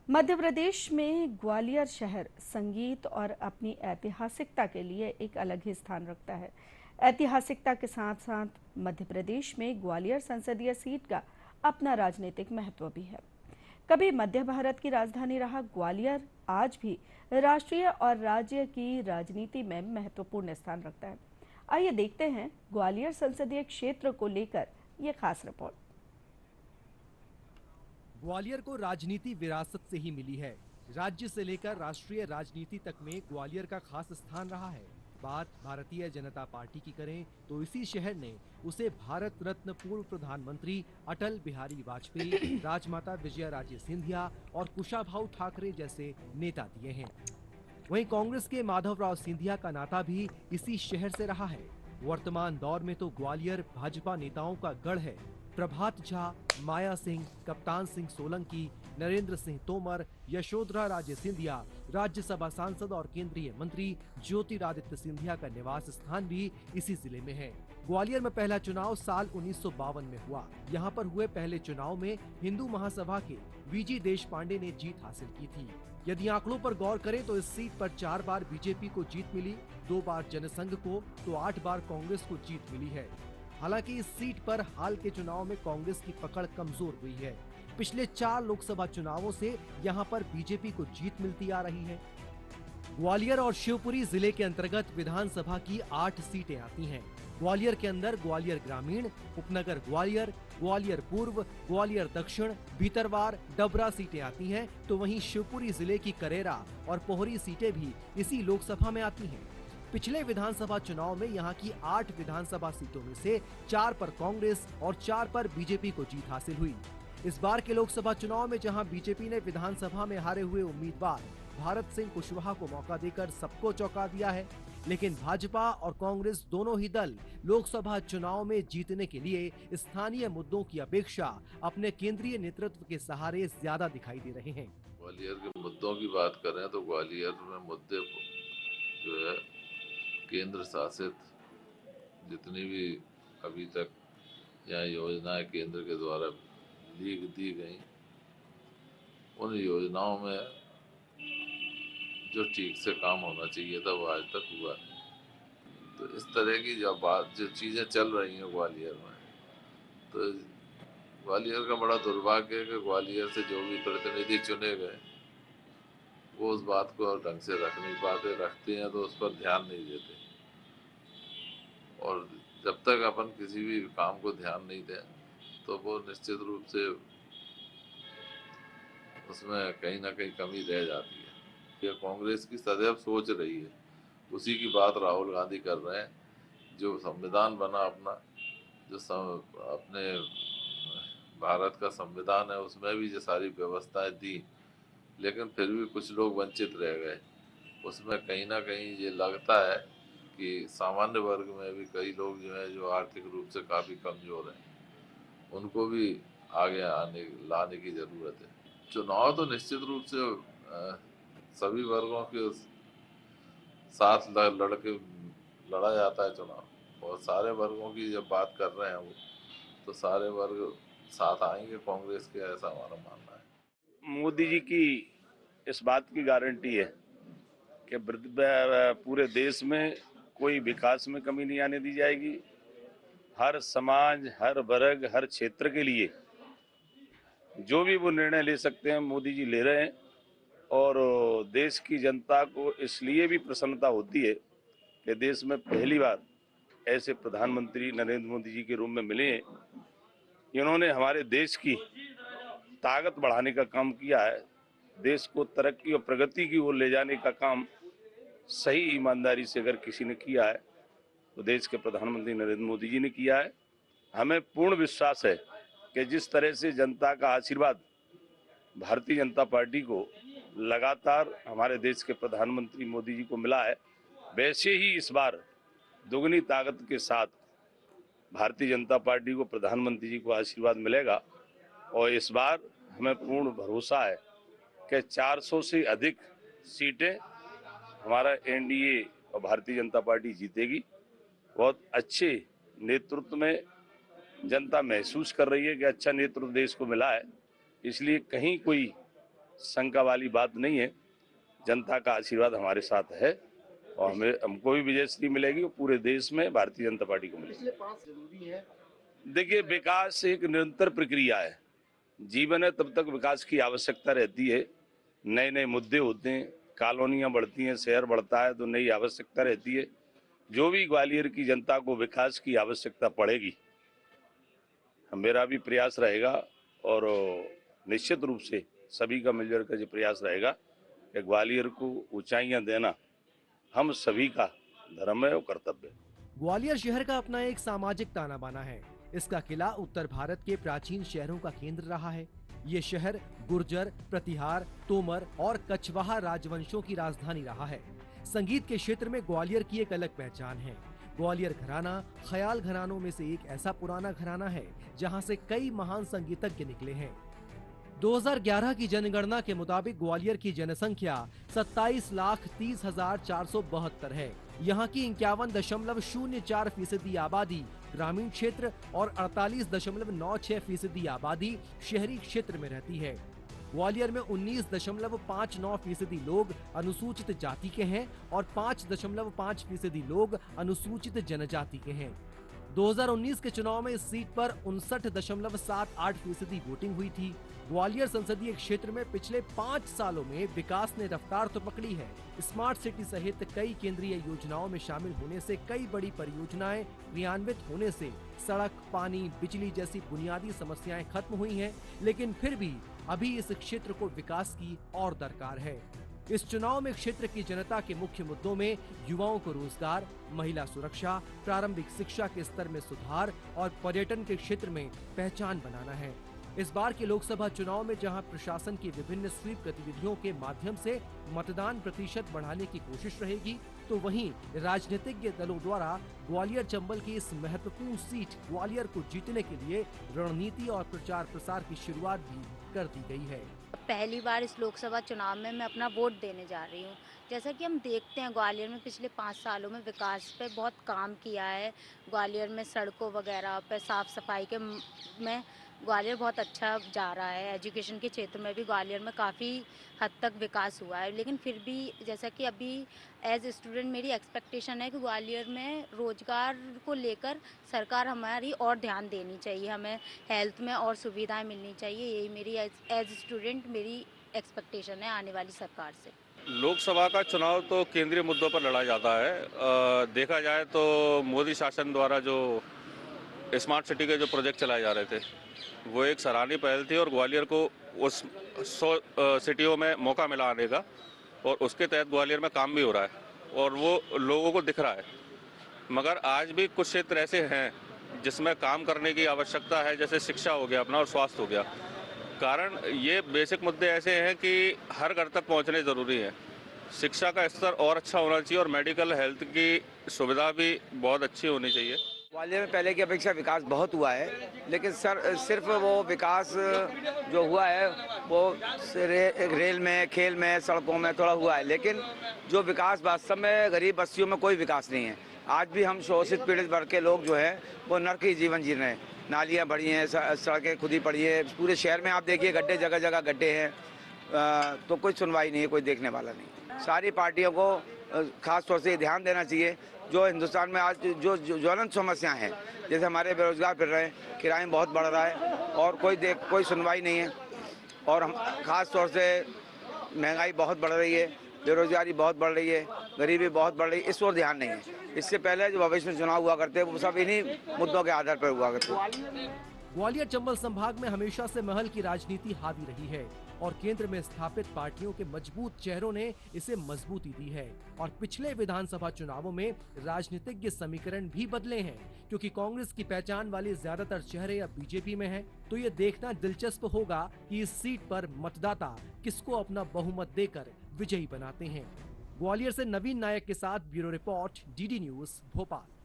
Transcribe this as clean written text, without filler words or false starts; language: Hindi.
मध्य प्रदेश में ग्वालियर शहर संगीत और अपनी ऐतिहासिकता के लिए एक अलग ही स्थान रखता है। ऐतिहासिकता के साथ साथ मध्य प्रदेश में ग्वालियर संसदीय सीट का अपना राजनीतिक महत्व भी है। कभी मध्य भारत की राजधानी रहा ग्वालियर आज भी राष्ट्रीय और राज्य की राजनीति में महत्वपूर्ण स्थान रखता है। आइए देखते हैं ग्वालियर संसदीय क्षेत्र को लेकर ये खास रिपोर्ट। ग्वालियर को राजनीति विरासत से ही मिली है। राज्य से लेकर राष्ट्रीय राजनीति तक में ग्वालियर का खास स्थान रहा है। बात भारतीय जनता पार्टी की करें तो इसी शहर ने उसे भारत रत्न पूर्व प्रधानमंत्री अटल बिहारी वाजपेयी, राजमाता विजयाराजे सिंधिया और कुशाभाऊ ठाकरे जैसे नेता दिए हैं। वहीं कांग्रेस के माधवराव सिंधिया का नाता भी इसी शहर से रहा है। वर्तमान दौर में तो ग्वालियर भाजपा नेताओं का गढ़ है। प्रभात झा, माया सिंह, कप्तान सिंह सोलंकी, नरेंद्र सिंह तोमर, यशोधरा राजे सिंधिया, राज्यसभा सांसद और केंद्रीय मंत्री ज्योतिरादित्य सिंधिया का निवास स्थान भी इसी जिले में है। ग्वालियर में पहला चुनाव साल 1952 में हुआ। यहाँ पर हुए पहले चुनाव में हिंदू महासभा के वीजी देशपांडे ने जीत हासिल की थी। यदि आंकड़ों पर गौर करें तो इस सीट पर 4 बार बीजेपी को जीत मिली, 2 बार जनसंघ को तो 8 बार कांग्रेस को जीत मिली है। हालांकि इस सीट पर हाल के चुनाव में कांग्रेस की पकड़ कमजोर हुई है। पिछले 4 लोकसभा चुनावों से यहां पर बीजेपी को जीत मिलती आ रही है। ग्वालियर और शिवपुरी जिले के अंतर्गत विधानसभा की 8 सीटें आती हैं। ग्वालियर के अंदर ग्वालियर ग्रामीण, उपनगर ग्वालियर, ग्वालियर पूर्व, ग्वालियर दक्षिण, भीतरवार, डबरा सीटें आती हैं, तो वहीं शिवपुरी जिले की करेरा और पोहरी सीटें भी इसी लोकसभा में आती हैं। पिछले विधानसभा चुनाव में यहां की 8 विधानसभा सीटों में से 4 पर कांग्रेस और 4 पर बीजेपी को जीत हासिल हुई। इस बार के लोकसभा चुनाव में जहां बीजेपी ने विधानसभा में हारे हुए उम्मीदवार भारत सिंह कुशवाहा को मौका देकर सबको चौंका दिया है, लेकिन भाजपा और कांग्रेस दोनों ही दल लोकसभा चुनाव में जीतने के लिए स्थानीय मुद्दों की अपेक्षा अपने केंद्रीय नेतृत्व के सहारे ज्यादा दिखाई दे रहे हैं। ग्वालियर के मुद्दों की बात करें तो ग्वालियर में मुद्दे जो है केंद्र शासित जितनी भी अभी तक यहाँ योजनाएं केंद्र के द्वारा दी गई, उन योजनाओं में जो ठीक से काम होना चाहिए था वो आज तक हुआ नहीं। तो इस तरह की जो चीज़ें चल रही हैं ग्वालियर में, तो ग्वालियर का बड़ा दुर्भाग्य है कि ग्वालियर से जो भी प्रतिनिधि चुने गए वो उस बात को ढंग से रख नहीं पाते, रखते हैं तो उस पर ध्यान नहीं देते। और जब तक अपन किसी भी काम को ध्यान नहीं दें तो वो निश्चित रूप से उसमें कहीं ना कहीं कमी रह जाती है। ये कांग्रेस की सदैव सोच रही है, उसी की बात राहुल गांधी कर रहे हैं। जो संविधान बना अपना, अपने भारत का संविधान है, उसमें भी ये सारी व्यवस्थाएं दी, लेकिन फिर भी कुछ लोग वंचित रह गए। उसमें कहीं ना कहीं ये लगता है कि सामान्य वर्ग में भी कई लोग जो है जो आर्थिक रूप से काफ़ी कमज़ोर हैं, उनको भी आगे लाने की ज़रूरत है। चुनाव तो निश्चित रूप से सभी वर्गों के साथ लड़के लड़ा जाता है चुनाव, और सारे वर्गों की जब बात कर रहे हैं वो, तो सारे वर्ग साथ आएंगे कांग्रेस के, ऐसा हमारा मानना है। मोदी जी की इस बात की गारंटी है कि पूरे देश में कोई विकास में कमी नहीं आने दी जाएगी। हर समाज, हर वर्ग, हर क्षेत्र के लिए जो भी वो निर्णय ले सकते हैं मोदी जी ले रहे हैं। और देश की जनता को इसलिए भी प्रसन्नता होती है कि देश में पहली बार ऐसे प्रधानमंत्री नरेंद्र मोदी जी के रूप में मिले हैं। इन्होंने हमारे देश की ताकत बढ़ाने का काम किया है। देश को तरक्की और प्रगति की ओर ले जाने का काम सही ईमानदारी से अगर किसी ने किया है तो देश के प्रधानमंत्री नरेंद्र मोदी जी ने किया है। हमें पूर्ण विश्वास है कि जिस तरह से जनता का आशीर्वाद भारतीय जनता पार्टी को लगातार हमारे देश के प्रधानमंत्री मोदी जी को मिला है, वैसे ही इस बार दुगनी ताकत के साथ भारतीय जनता पार्टी को प्रधानमंत्री जी को आशीर्वाद मिलेगा। और इस बार हमें पूर्ण भरोसा है कि 400 से अधिक सीटें हमारा एनडीए और भारतीय जनता पार्टी जीतेगी। बहुत अच्छे नेतृत्व में जनता महसूस कर रही है कि अच्छा नेतृत्व देश को मिला है, इसलिए कहीं कोई शंका वाली बात नहीं है। जनता का आशीर्वाद हमारे साथ है और हमको भी विजयश्री मिलेगी, पूरे देश में भारतीय जनता पार्टी को मिलेगी। देखिए, विकास एक निरंतर प्रक्रिया है। जीवन है तब तक विकास की आवश्यकता रहती है। नए नए मुद्दे होते हैं, कॉलोनियां बढ़ती हैं, शहर बढ़ता है तो नई आवश्यकता रहती है। जो भी ग्वालियर की जनता को विकास की आवश्यकता पड़ेगी, मेरा भी प्रयास रहेगा और निश्चित रूप से सभी का मिलजुल कर प्रयास रहेगा कि ग्वालियर को ऊंचाइयां देना हम सभी का धर्म है और कर्तव्य है। ग्वालियर शहर का अपना एक सामाजिक ताना बाना है। इसका किला उत्तर भारत के प्राचीन शहरों का केंद्र रहा है। ये शहर गुर्जर, प्रतिहार, तोमर और कछवाहा राजवंशों की राजधानी रहा है। संगीत के क्षेत्र में ग्वालियर की एक अलग पहचान है। ग्वालियर घराना ख्याल घरानों में से एक ऐसा पुराना घराना है जहां से कई महान संगीतज्ञ निकले हैं। 2011 की जनगणना के मुताबिक ग्वालियर की जनसंख्या 27,30,472 है। यहाँ की 51.04% आबादी ग्रामीण क्षेत्र और 48.96% आबादी शहरी क्षेत्र में रहती है। ग्वालियर में 19.59% लोग अनुसूचित जाति के हैं और 5.5% लोग अनुसूचित जनजाति के हैं। 2019 के चुनाव में इस सीट पर 59.78% वोटिंग हुई थी। ग्वालियर संसदीय क्षेत्र में पिछले 5 सालों में विकास ने रफ्तार तो पकड़ी है। स्मार्ट सिटी सहित कई केंद्रीय योजनाओं में शामिल होने से कई बड़ी परियोजनाएं क्रियान्वित होने से सड़क, पानी, बिजली जैसी बुनियादी समस्याएं खत्म हुई हैं, लेकिन फिर भी अभी इस क्षेत्र को विकास की और दरकार है। इस चुनाव में क्षेत्र की जनता के मुख्य मुद्दों में युवाओं को रोजगार, महिला सुरक्षा, प्रारंभिक शिक्षा के स्तर में सुधार और पर्यटन के क्षेत्र में पहचान बनाना है। इस बार के लोकसभा चुनाव में जहां प्रशासन की विभिन्न स्वीप गतिविधियों के माध्यम से मतदान प्रतिशत बढ़ाने की कोशिश रहेगी, तो वहीं राजनीतिज्ञ दलों द्वारा ग्वालियर चंबल की इस महत्वपूर्ण सीट ग्वालियर को जीतने के लिए रणनीति और प्रचार प्रसार की शुरुआत भी कर दी गई है। पहली बार इस लोकसभा चुनाव में मैं अपना वोट देने जा रही हूँ। जैसा कि हम देखते हैं ग्वालियर में पिछले 5 सालों में विकास पे बहुत काम किया है। ग्वालियर में सड़कों वगैरह पे, साफ सफाई के में ग्वालियर बहुत अच्छा जा रहा है। एजुकेशन के क्षेत्र में भी ग्वालियर में काफ़ी हद तक विकास हुआ है। लेकिन फिर भी जैसा कि अभी एज स्टूडेंट मेरी एक्सपेक्टेशन है कि ग्वालियर में रोजगार को लेकर सरकार हमारी और ध्यान देनी चाहिए। हमें हेल्थ में और सुविधाएं मिलनी चाहिए। यही मेरी एज स्टूडेंट मेरी एक्सपेक्टेशन है आने वाली सरकार से। लोकसभा का चुनाव तो केंद्रीय मुद्दों पर लड़ा जाता है। देखा जाए तो मोदी शासन द्वारा जो स्मार्ट सिटी के जो प्रोजेक्ट चलाए जा रहे थे, वो एक सराहनीय पहल थी और ग्वालियर को उस 100 सिटियों में मौका मिला आने का, और उसके तहत ग्वालियर में काम भी हो रहा है और वो लोगों को दिख रहा है। मगर आज भी कुछ क्षेत्र ऐसे हैं जिसमें काम करने की आवश्यकता है, जैसे शिक्षा हो गया अपना और स्वास्थ्य हो गया। कारण ये बेसिक मुद्दे ऐसे हैं कि हर घर तक पहुंचने ज़रूरी है। शिक्षा का स्तर और अच्छा होना चाहिए और मेडिकल हेल्थ की सुविधा भी बहुत अच्छी होनी चाहिए। ग्वालियर में पहले की अपेक्षा विकास बहुत हुआ है, लेकिन सिर्फ वो विकास जो हुआ है वो रेल में, खेल में, सड़कों में थोड़ा हुआ है, लेकिन जो विकास वास्तव में गरीब बस्तियों में कोई विकास नहीं है। आज भी हम शोषित पीड़ित वर्ग के लोग जो है वो नरक ही जीवन जी रहे हैं। नालियाँ बढ़ी हैं, सड़कें खुदी पड़ी है। पूरे शहर में आप देखिए गड्ढे, जगह जगह गड्ढे हैं, तो कोई सुनवाई नहीं है, कोई देखने वाला नहीं। सारी पार्टियों को खास तौर से ध्यान देना चाहिए। जो हिंदुस्तान में आज जो ज्वलंत समस्याएं हैं, जैसे हमारे बेरोजगार फिर रहे हैं, किराए बहुत बढ़ रहा है और कोई सुनवाई नहीं है, और हम खास तौर से महंगाई बहुत बढ़ रही है, बेरोजगारी बहुत बढ़ रही है, गरीबी बहुत बढ़ रही है, इस ओर ध्यान नहीं है। इससे पहले जो भविष्य में चुनाव हुआ करते वो सब इन्हीं मुद्दों के आधार पर हुआ करते। ग्वालियर चंबल संभाग में हमेशा से महल की राजनीति हावी रही है और केंद्र में स्थापित पार्टियों के मजबूत चेहरों ने इसे मजबूती दी है। और पिछले विधानसभा चुनावों में राजनीतिज्ञ समीकरण भी बदले हैं, क्योंकि कांग्रेस की पहचान वाले ज्यादातर चेहरे अब बीजेपी में हैं। तो ये देखना दिलचस्प होगा कि इस सीट पर मतदाता किसको अपना बहुमत देकर विजयी बनाते हैं। ग्वालियर से नवीन नायक के साथ bureau report, DD news, Bhopal.